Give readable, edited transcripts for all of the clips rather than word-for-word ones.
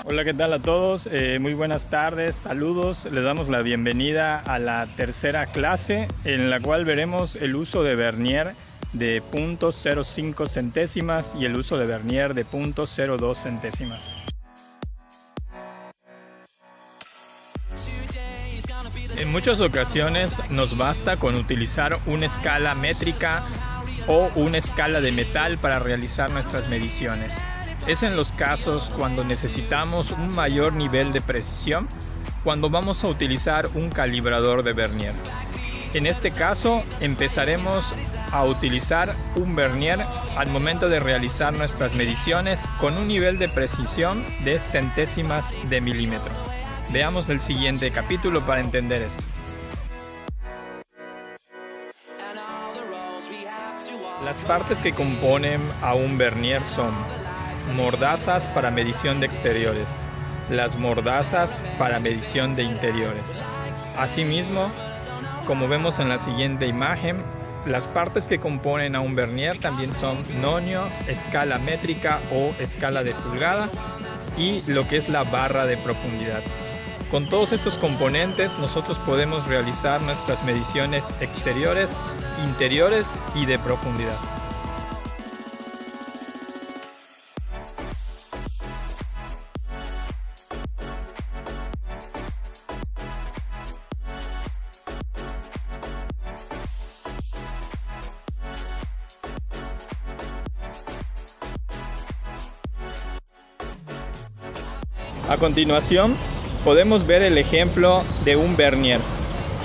Hola, ¿qué tal a todos? Muy buenas tardes, saludos. Les damos la bienvenida a la tercera clase en la cual veremos el uso de vernier de 0.05 centésimas y el uso de vernier de 0.02 centésimas. En muchas ocasiones nos basta con utilizar una escala métrica o una escala de metal para realizar nuestras mediciones. Es en los casos cuando necesitamos un mayor nivel de precisión, cuando vamos a utilizar un calibrador de vernier. En este caso, empezaremos a utilizar un vernier al momento de realizar nuestras mediciones con un nivel de precisión de centésimas de milímetro. Veamos el siguiente capítulo para entender esto. Las partes que componen a un vernier son mordazas para medición de exteriores, las mordazas para medición de interiores. Asimismo, como vemos en la siguiente imagen, las partes que componen a un vernier también son nonio, escala métrica o escala de pulgada y lo que es la barra de profundidad. Con todos estos componentes nosotros podemos realizar nuestras mediciones exteriores, interiores y de profundidad. A continuación, podemos ver el ejemplo de un vernier.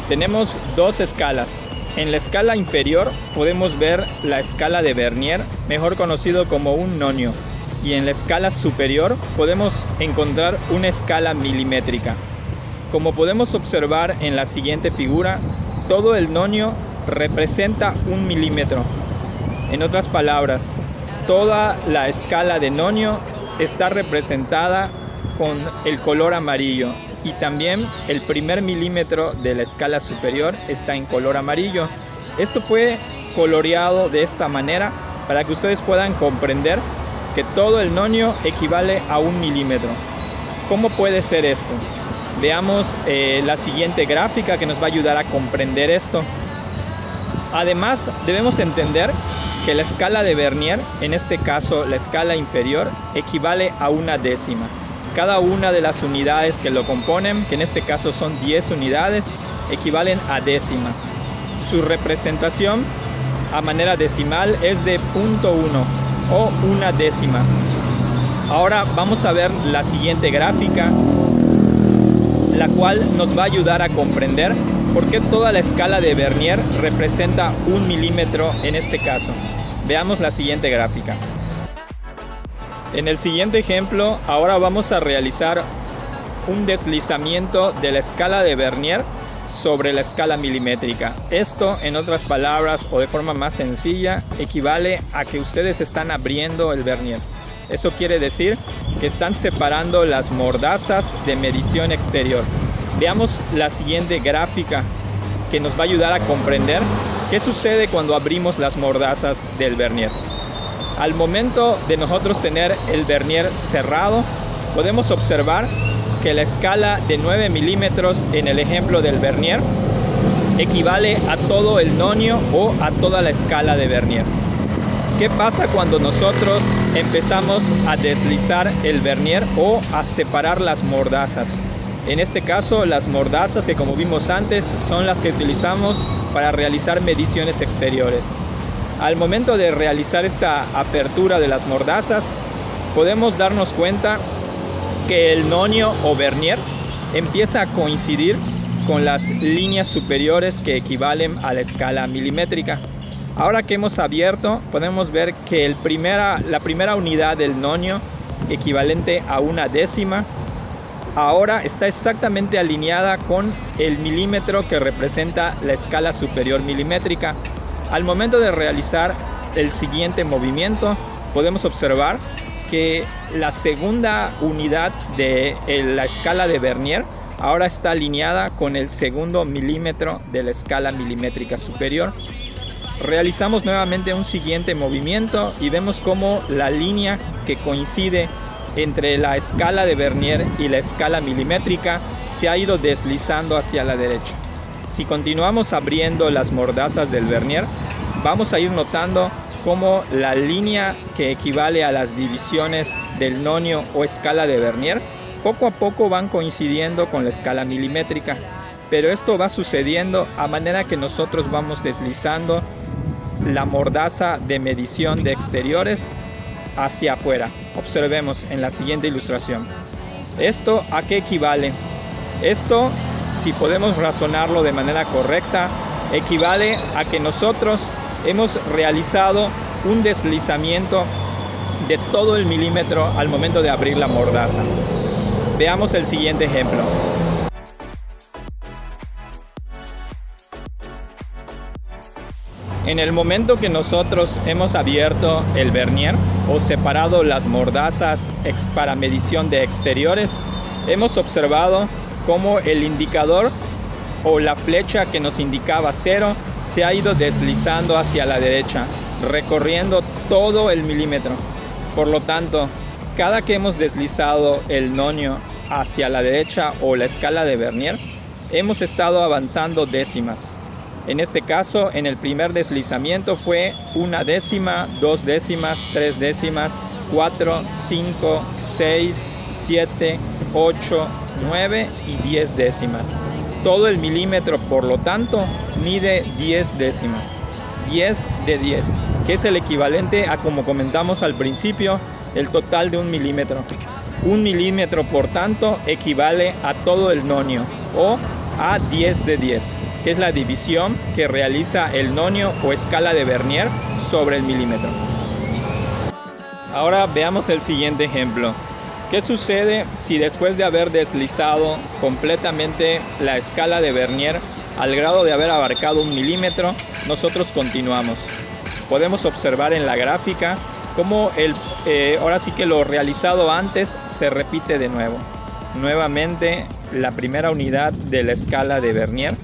Tenemos dos escalas. En la escala inferior podemos ver la escala de vernier, mejor conocido como un nonio. Y en la escala superior podemos encontrar una escala milimétrica. Como podemos observar en la siguiente figura, todo el nonio representa 1 milímetro. En otras palabras, toda la escala de nonio está representada con el color amarillo y también el primer milímetro de la escala superior está en color amarillo. Esto fue coloreado de esta manera para que ustedes puedan comprender que todo el nonio equivale a 1 milímetro. ¿Cómo puede ser esto? Veamos la siguiente gráfica que nos va a ayudar a comprender esto. Además, debemos entender que la escala de vernier, en este caso la escala inferior, equivale a 1 décima. Cada una de las unidades que lo componen, que en este caso son 10 unidades, equivalen a décimas. Su representación a manera decimal es de 0.1 o 1 décima. Ahora vamos a ver la siguiente gráfica, la cual nos va a ayudar a comprender por qué toda la escala de vernier representa 1 milímetro en este caso. Veamos la siguiente gráfica. En el siguiente ejemplo, ahora vamos a realizar un deslizamiento de la escala de vernier sobre la escala milimétrica. Esto, en otras palabras o de forma más sencilla, equivale a que ustedes están abriendo el vernier. Eso quiere decir que están separando las mordazas de medición exterior. Veamos la siguiente gráfica que nos va a ayudar a comprender qué sucede cuando abrimos las mordazas del vernier. Al momento de nosotros tener el vernier cerrado, podemos observar que la escala de 9 milímetros en el ejemplo del vernier equivale a todo el nonio o a toda la escala de vernier. ¿Qué pasa cuando nosotros empezamos a deslizar el vernier o a separar las mordazas? En este caso, las mordazas, que como vimos antes, son las que utilizamos para realizar mediciones exteriores. Al momento de realizar esta apertura de las mordazas, podemos darnos cuenta que el nonio o vernier empieza a coincidir con las líneas superiores que equivalen a la escala milimétrica. Ahora que hemos abierto, podemos ver que la primera unidad del nonio, equivalente a 1 décima, ahora está exactamente alineada con el milímetro que representa la escala superior milimétrica. Al momento de realizar el siguiente movimiento, podemos observar que la segunda unidad de la escala de vernier ahora está alineada con el segundo milímetro de la escala milimétrica superior. Realizamos nuevamente un siguiente movimiento y vemos cómo la línea que coincide entre la escala de Vernier y la escala milimétrica se ha ido deslizando hacia la derecha. Si continuamos abriendo las mordazas del Vernier, vamos a ir notando cómo la línea que equivale a las divisiones del nonio o escala de Vernier poco a poco van coincidiendo con la escala milimétrica, pero esto va sucediendo a manera que nosotros vamos deslizando la mordaza de medición de exteriores hacia afuera. Observemos en la siguiente ilustración. ¿Esto a qué equivale? Esto, si podemos razonarlo de manera correcta, equivale a que nosotros hemos realizado un deslizamiento de todo el milímetro al momento de abrir la mordaza. Veamos el siguiente ejemplo. En el momento que nosotros hemos abierto el Vernier o separado las mordazas para medición de exteriores, hemos observado cómo el indicador o la flecha que nos indicaba 0 se ha ido deslizando hacia la derecha, recorriendo todo el milímetro. Por lo tanto, cada que hemos deslizado el nonio hacia la derecha o la escala de Vernier, hemos estado avanzando décimas. En este caso, en el primer deslizamiento fue 1 décima, 2 décimas, 3 décimas, 4, 5, 6, 7, 8, 9 y 10 décimas. Todo el milímetro, por lo tanto, mide 10 décimas. 10 de 10, que es el equivalente a, como comentamos al principio, el total de un milímetro. Un milímetro, por tanto, equivale a todo el nonio, o a 10 de 10, que es la división que realiza el nonio o escala de Vernier sobre el milímetro. Ahora veamos el siguiente ejemplo. ¿Qué sucede si después de haber deslizado completamente la escala de Vernier al grado de haber abarcado un milímetro, nosotros continuamos? Podemos observar en la gráfica cómo ahora sí que lo realizado antes se repite de nuevo. Nuevamente, la primera unidad de la escala de Vernier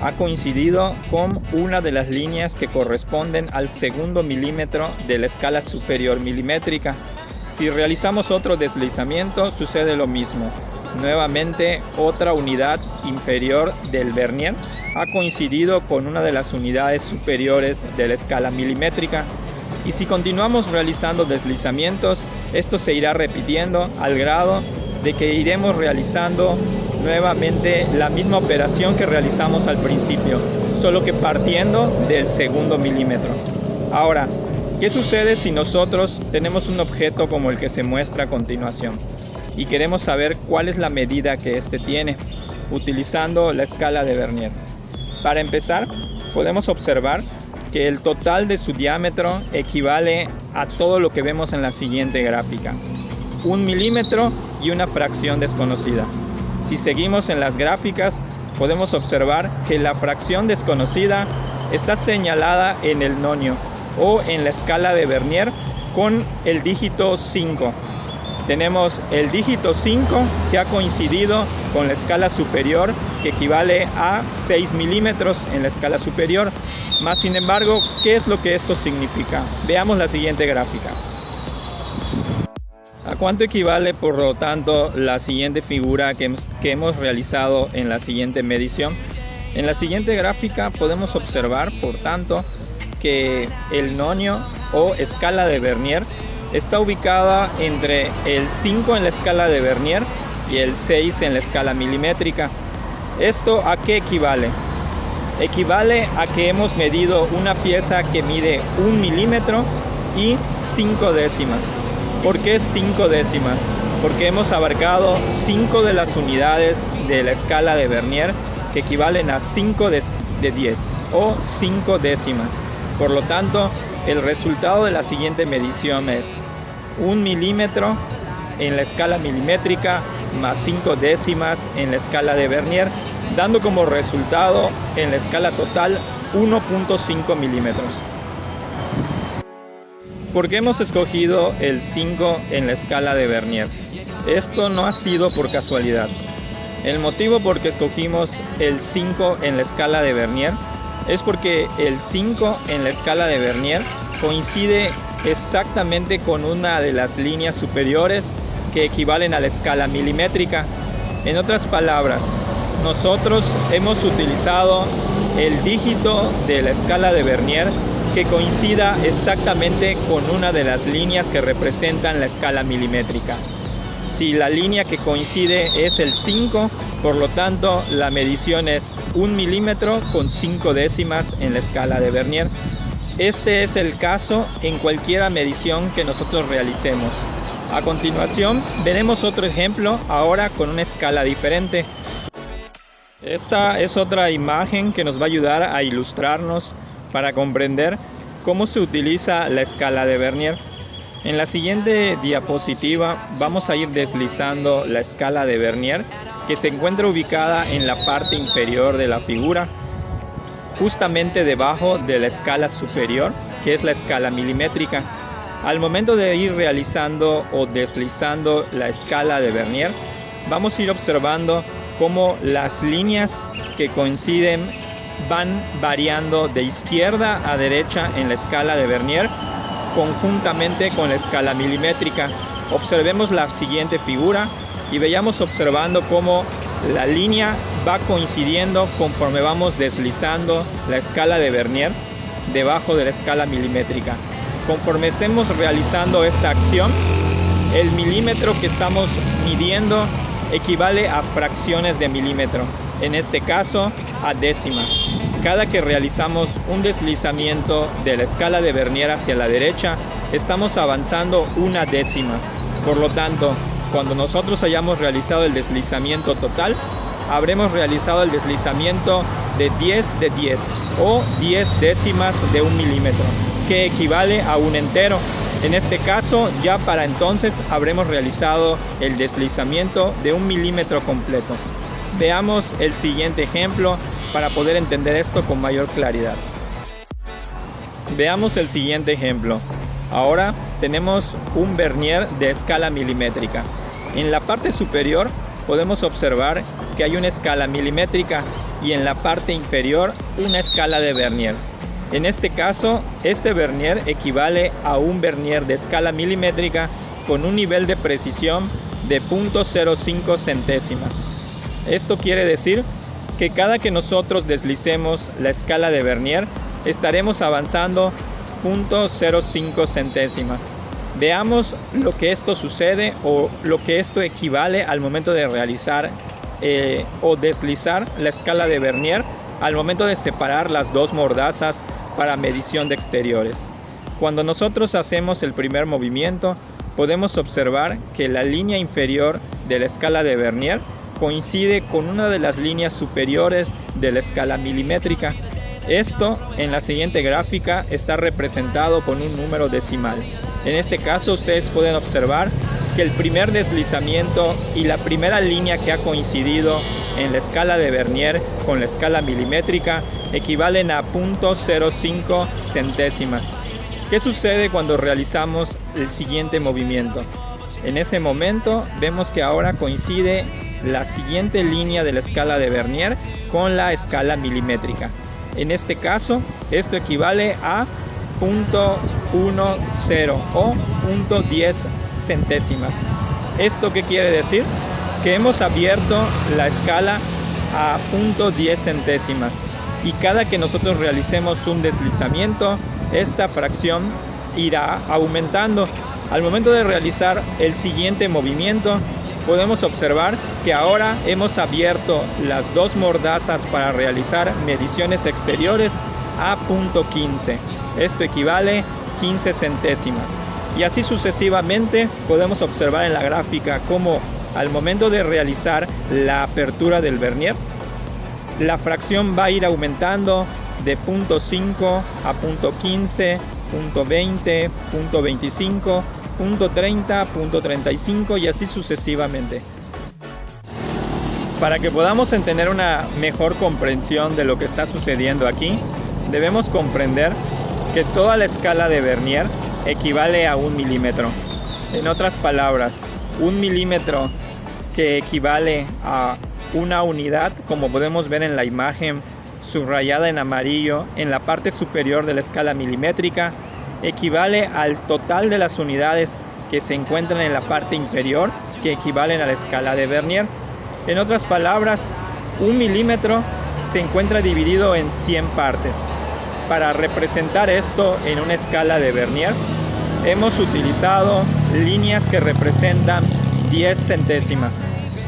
ha coincidido con una de las líneas que corresponden al segundo milímetro de la escala superior milimétrica. Si realizamos otro deslizamiento, sucede lo mismo. Nuevamente, otra unidad inferior del Vernier ha coincidido con una de las unidades superiores de la escala milimétrica. Y si continuamos realizando deslizamientos, esto se irá repitiendo al grado de que iremos realizando nuevamente la misma operación que realizamos al principio, solo que partiendo del segundo milímetro. Ahora, ¿qué sucede si nosotros tenemos un objeto como el que se muestra a continuación y queremos saber cuál es la medida que éste tiene utilizando la escala de Vernier? Para empezar, podemos observar que el total de su diámetro equivale a todo lo que vemos en la siguiente gráfica: 1 milímetro y una fracción desconocida. Si seguimos en las gráficas, podemos observar que la fracción desconocida está señalada en el nonio o en la escala de Vernier con el dígito 5. Tenemos el dígito 5 que ha coincidido con la escala superior, que equivale a 6 milímetros en la escala superior. Más sin embargo, ¿qué es lo que esto significa? Veamos la siguiente gráfica. ¿A cuánto equivale, por lo tanto, la siguiente figura que hemos realizado en la siguiente medición? En la siguiente gráfica podemos observar, por tanto, que el nonio o escala de Vernier está ubicada entre el 5 en la escala de Vernier y el 6 en la escala milimétrica. ¿Esto a qué equivale? Equivale a que hemos medido una pieza que mide 1 milímetro y 5 décimas. ¿Por qué 5 décimas? Porque hemos abarcado 5 de las unidades de la escala de Vernier, que equivalen a 5 de 10 o 5 décimas. Por lo tanto, el resultado de la siguiente medición es 1 milímetro en la escala milimétrica más 5 décimas en la escala de Vernier, dando como resultado en la escala total 1.5 milímetros. ¿Por qué hemos escogido el 5 en la escala de Vernier? Esto no ha sido por casualidad. El motivo por que escogimos el 5 en la escala de Vernier es porque el 5 en la escala de Vernier coincide exactamente con una de las líneas superiores que equivalen a la escala milimétrica. En otras palabras, nosotros hemos utilizado el dígito de la escala de Vernier que coincida exactamente con una de las líneas que representan la escala milimétrica. Si la línea que coincide es el 5, por lo tanto la medición es 1 milímetro con 5 décimas en la escala de Vernier. Este es el caso en cualquier medición que nosotros realicemos. A continuación veremos otro ejemplo, ahora con una escala diferente. Esta es otra imagen que nos va a ayudar a ilustrarnos para comprender cómo se utiliza la escala de Vernier. En la siguiente diapositiva vamos a ir deslizando la escala de Vernier, que se encuentra ubicada en la parte inferior de la figura, justamente debajo de la escala superior, que es la escala milimétrica. Al momento de ir realizando o deslizando la escala de Vernier, vamos a ir observando cómo las líneas que coinciden van variando de izquierda a derecha en la escala de Vernier, conjuntamente con la escala milimétrica. Observemos la siguiente figura y vayamos observando cómo la línea va coincidiendo conforme vamos deslizando la escala de Vernier debajo de la escala milimétrica. Conforme estemos realizando esta acción, el milímetro que estamos midiendo equivale a fracciones de milímetro, en este caso a décimas. Cada que realizamos un deslizamiento de la escala de Vernier hacia la derecha, estamos avanzando una décima. Por lo tanto, cuando nosotros hayamos realizado el deslizamiento total, habremos realizado el deslizamiento de 10 de 10 o 10 décimas de 1 milímetro, que equivale a un entero. En este caso, ya para entonces habremos realizado el deslizamiento de 1 milímetro completo. Veamos el siguiente ejemplo para poder entender esto con mayor claridad. Veamos el siguiente ejemplo. Ahora tenemos un Vernier de escala milimétrica. En la parte superior podemos observar que hay una escala milimétrica y en la parte inferior una escala de Vernier. En este caso, este Vernier equivale a un Vernier de escala milimétrica con un nivel de precisión de 0.05 centésimas. Esto quiere decir que cada que nosotros deslicemos la escala de Vernier, estaremos avanzando 0.05 centésimas. Veamos lo que esto sucede o lo que esto equivale al momento de realizar o deslizar la escala de Vernier al momento de separar las dos mordazas para medición de exteriores. Cuando nosotros hacemos el primer movimiento, podemos observar que la línea inferior de la escala de Vernier coincide con una de las líneas superiores de la escala milimétrica. Esto en la siguiente gráfica está representado con un número decimal. En este caso ustedes pueden observar que el primer deslizamiento y la primera línea que ha coincidido en la escala de Vernier con la escala milimétrica equivalen a 0.05 centésimas. ¿Qué sucede cuando realizamos el siguiente movimiento? En ese momento vemos que ahora coincide la siguiente línea de la escala de Vernier con la escala milimétrica. En este caso, esto equivale a 0.10 o 0.10 centésimas. ¿Esto qué quiere decir? Que hemos abierto la escala a 0.10 centésimas y cada que nosotros realicemos un deslizamiento, esta fracción irá aumentando. Al momento de realizar el siguiente movimiento, podemos observar que ahora hemos abierto las dos mordazas para realizar mediciones exteriores a 0.15. Esto equivale a 15 centésimas. Y así sucesivamente podemos observar en la gráfica cómo al momento de realizar la apertura del Vernier, la fracción va a ir aumentando de 0.5 a 0.15, 0.20, 0.25, 0.30, 0.35 y así sucesivamente. Para que podamos tener una mejor comprensión de lo que está sucediendo aquí, debemos comprender que toda la escala de Vernier equivale a 1 milímetro. En otras palabras, 1 milímetro que equivale a una unidad, como podemos ver en la imagen subrayada en amarillo en la parte superior de la escala milimétrica, equivale al total de las unidades que se encuentran en la parte inferior que equivalen a la escala de Vernier. En otras palabras, 1 milímetro se encuentra dividido en 100 partes. Para representar esto en una escala de Vernier, hemos utilizado líneas que representan 10 centésimas.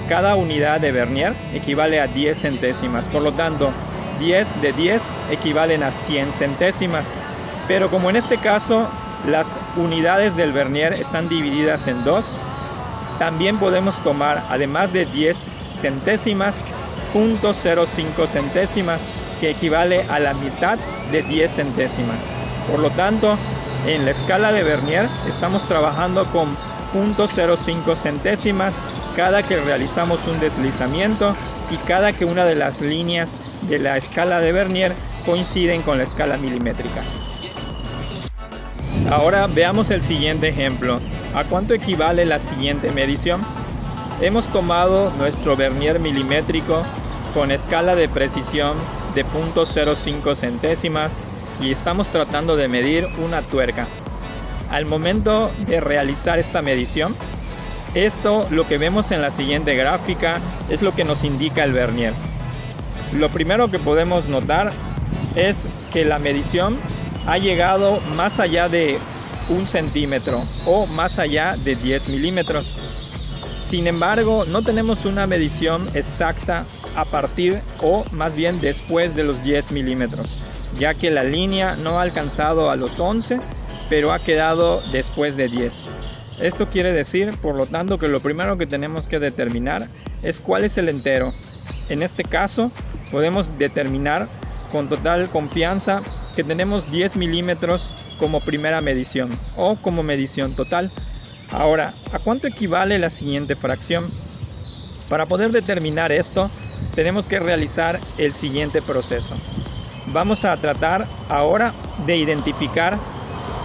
Cada unidad de Vernier equivale a 10 centésimas, por lo tanto 10 de 10 equivalen a 100 centésimas. Pero como en este caso las unidades del Vernier están divididas en 2, también podemos tomar, además de 10 centésimas, 0.05 centésimas, que equivale a la mitad de 10 centésimas. Por lo tanto, en la escala de Vernier estamos trabajando con 0.05 centésimas cada que realizamos un deslizamiento y cada que una de las líneas de la escala de Vernier coinciden con la escala milimétrica. Ahora veamos el siguiente ejemplo. ¿A cuánto equivale la siguiente medición? Hemos tomado nuestro Vernier milimétrico con escala de precisión de 0.05 centésimas y estamos tratando de medir una tuerca. Al momento de realizar esta medición, lo que vemos en la siguiente gráfica es lo que nos indica el Vernier. Lo primero que podemos notar es que la medición ha llegado más allá de 1 centímetro o más allá de 10 milímetros. Sin embargo, no tenemos una medición exacta a partir o más bien después de los 10 milímetros, ya que la línea no ha alcanzado a los 11, pero ha quedado después de 10. Esto quiere decir, por lo tanto, que lo primero que tenemos que determinar es cuál es el entero. En este caso, podemos determinar con total confianza que tenemos 10 milímetros como primera medición o como medición total. Ahora, ¿a cuánto equivale la siguiente fracción? Para poder determinar esto, tenemos que realizar el siguiente proceso. Vamos a tratar ahora de identificar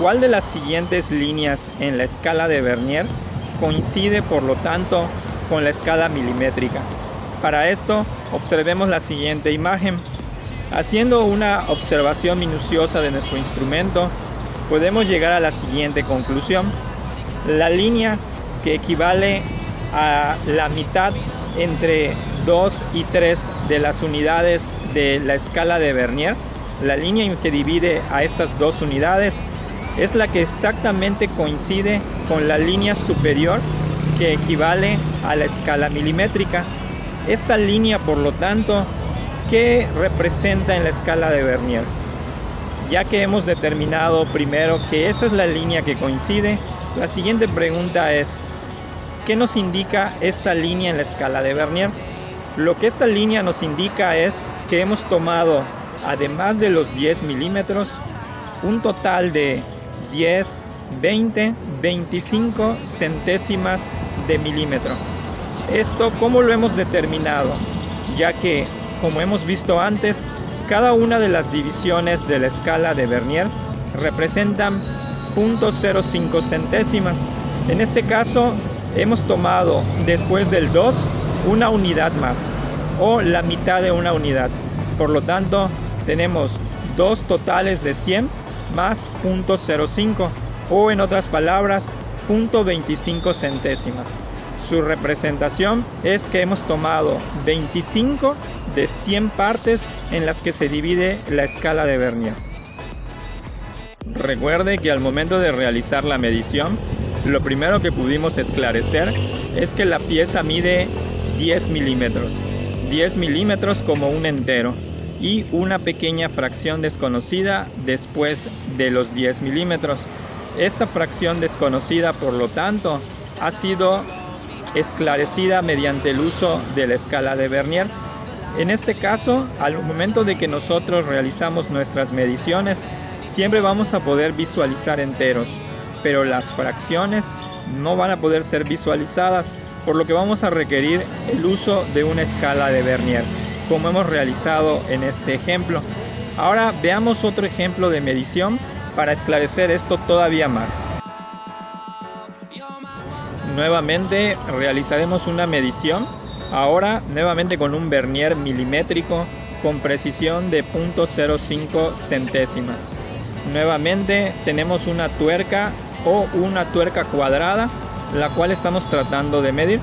cuál de las siguientes líneas en la escala de Vernier coincide, por lo tanto, con la escala milimétrica. Para esto, observemos la siguiente imagen. Haciendo una observación minuciosa de nuestro instrumento, podemos llegar a la siguiente conclusión. La línea que equivale a la mitad entre 2 y 3 de las unidades de la escala de Vernier, la línea que divide a estas dos unidades, es la que exactamente coincide con la línea superior que equivale a la escala milimétrica. Esta línea, por lo tanto, ¿qué representa en la escala de Vernier? Ya que hemos determinado primero que esa es la línea que coincide, la siguiente pregunta es, ¿qué nos indica esta línea en la escala de Vernier? Lo que esta línea nos indica es que hemos tomado, además de los 10 milímetros, un total de 10, 20, 25 centésimas de milímetro. Esto, ¿cómo lo hemos determinado? Ya que, como hemos visto antes, cada una de las divisiones de la escala de Vernier representan 0.05 centésimas. En este caso, hemos tomado después del 2 una unidad más, o la mitad de una unidad. Por lo tanto, tenemos 2 totales de 100 más 0.05, o en otras palabras, 0.25 centésimas. Su representación es que hemos tomado 25 de 100 partes en las que se divide la escala de Vernier. Recuerde que al momento de realizar la medición, lo primero que pudimos esclarecer es que la pieza mide 10 milímetros. 10 milímetros como un entero y una pequeña fracción desconocida después de los 10 milímetros. Esta fracción desconocida, por lo tanto, ha sido esclarecida mediante el uso de la escala de Vernier. En este caso, al momento de que nosotros realizamos nuestras mediciones, siempre vamos a poder visualizar enteros, pero las fracciones no van a poder ser visualizadas, por lo que vamos a requerir el uso de una escala de Vernier, como hemos realizado en este ejemplo. Ahora veamos otro ejemplo de medición para esclarecer esto todavía más. Nuevamente realizaremos una medición, ahora nuevamente con un Vernier milimétrico con precisión de 0.05 centésimas. Nuevamente tenemos una tuerca o una tuerca cuadrada, la cual estamos tratando de medir.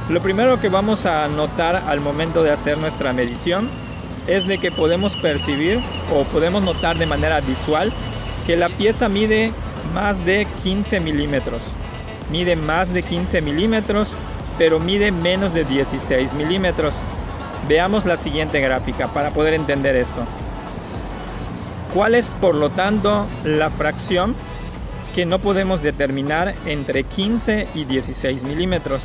Lo primero que vamos a notar al momento de hacer nuestra medición es de que podemos percibir o podemos notar de manera visual que la pieza mide más de 15 milímetros. Mide más de 15 milímetros, pero mide menos de 16 milímetros. Veamos la siguiente gráfica para poder entender esto. ¿Cuál es, por lo tanto, la fracción que no podemos determinar entre 15 y 16 milímetros?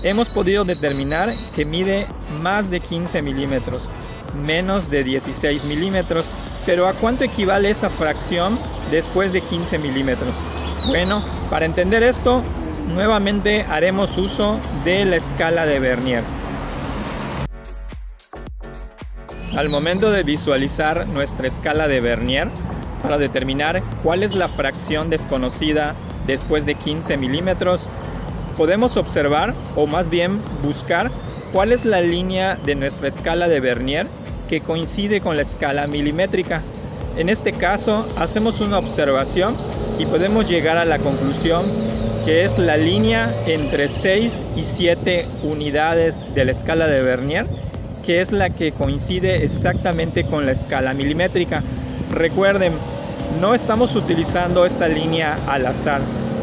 Hemos podido determinar que mide más de 15 milímetros, menos de 16 milímetros, pero ¿a cuánto equivale esa fracción después de 15 milímetros? Bueno, para entender esto, nuevamente haremos uso de la escala de Vernier. Al momento de visualizar nuestra escala de Vernier, para determinar cuál es la fracción desconocida después de 15 milímetros, podemos observar, o más bien buscar, cuál es la línea de nuestra escala de Vernier que coincide con la escala milimétrica. En este caso, hacemos una observación y podemos llegar a la conclusión que es la línea entre 6 y 7 unidades de la escala de Vernier, que es la que coincide exactamente con la escala milimétrica. Recuerden, no estamos utilizando esta línea al azar.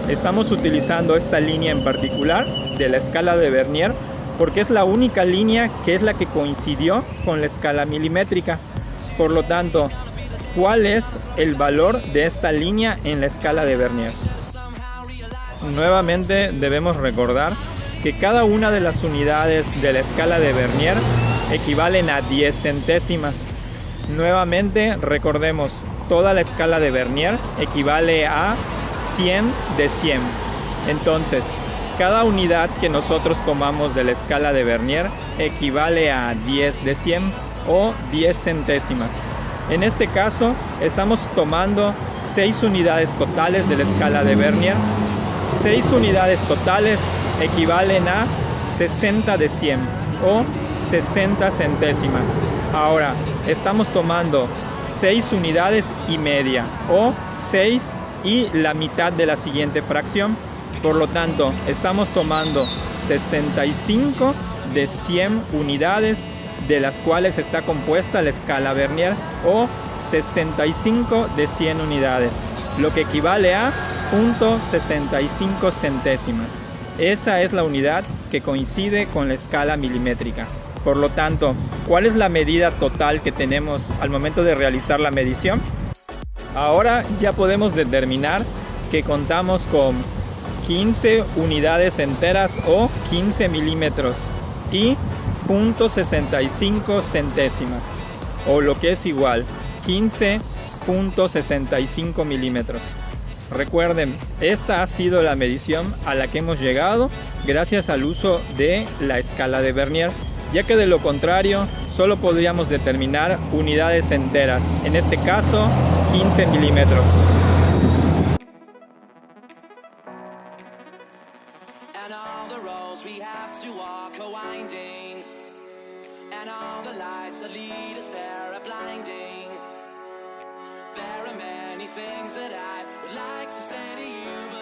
Estamos utilizando esta línea en particular de la escala de Vernier porque es la única línea que es la que coincidió con la escala milimétrica. Por lo tanto, ¿cuál es el valor de esta línea en la escala de Vernier? Nuevamente debemos recordar que cada una de las unidades de la escala de Vernier equivalen a 10 centésimas. Nuevamente recordemos, toda la escala de Vernier equivale a 100 de 100. Entonces, cada unidad que nosotros tomamos de la escala de Vernier equivale a 10 de 100 o 10 centésimas. En este caso, estamos tomando 6 unidades totales de la escala de Vernier. 6 unidades totales equivalen a 60 de 100 o 60 centésimas. Ahora, estamos tomando 6 unidades y media o 6 y la mitad de la siguiente fracción. Por lo tanto, estamos tomando 65 de 100 unidades de las cuales está compuesta la escala Vernier o 65 de 100 unidades, lo que equivale a 0.65 centésimas. Esa es la unidad que coincide con la escala milimétrica. Por lo tanto, ¿cuál es la medida total que tenemos al momento de realizar la medición? Ahora ya podemos determinar que contamos con 15 unidades enteras o 15 milímetros y 0.65 centésimas, o lo que es igual, 15.65 milímetros. Recuerden, esta ha sido la medición a la que hemos llegado gracias al uso de la escala de Vernier, ya que de lo contrario solo podríamos determinar unidades enteras, en este caso 15 milímetros. Things that I would like to say to you.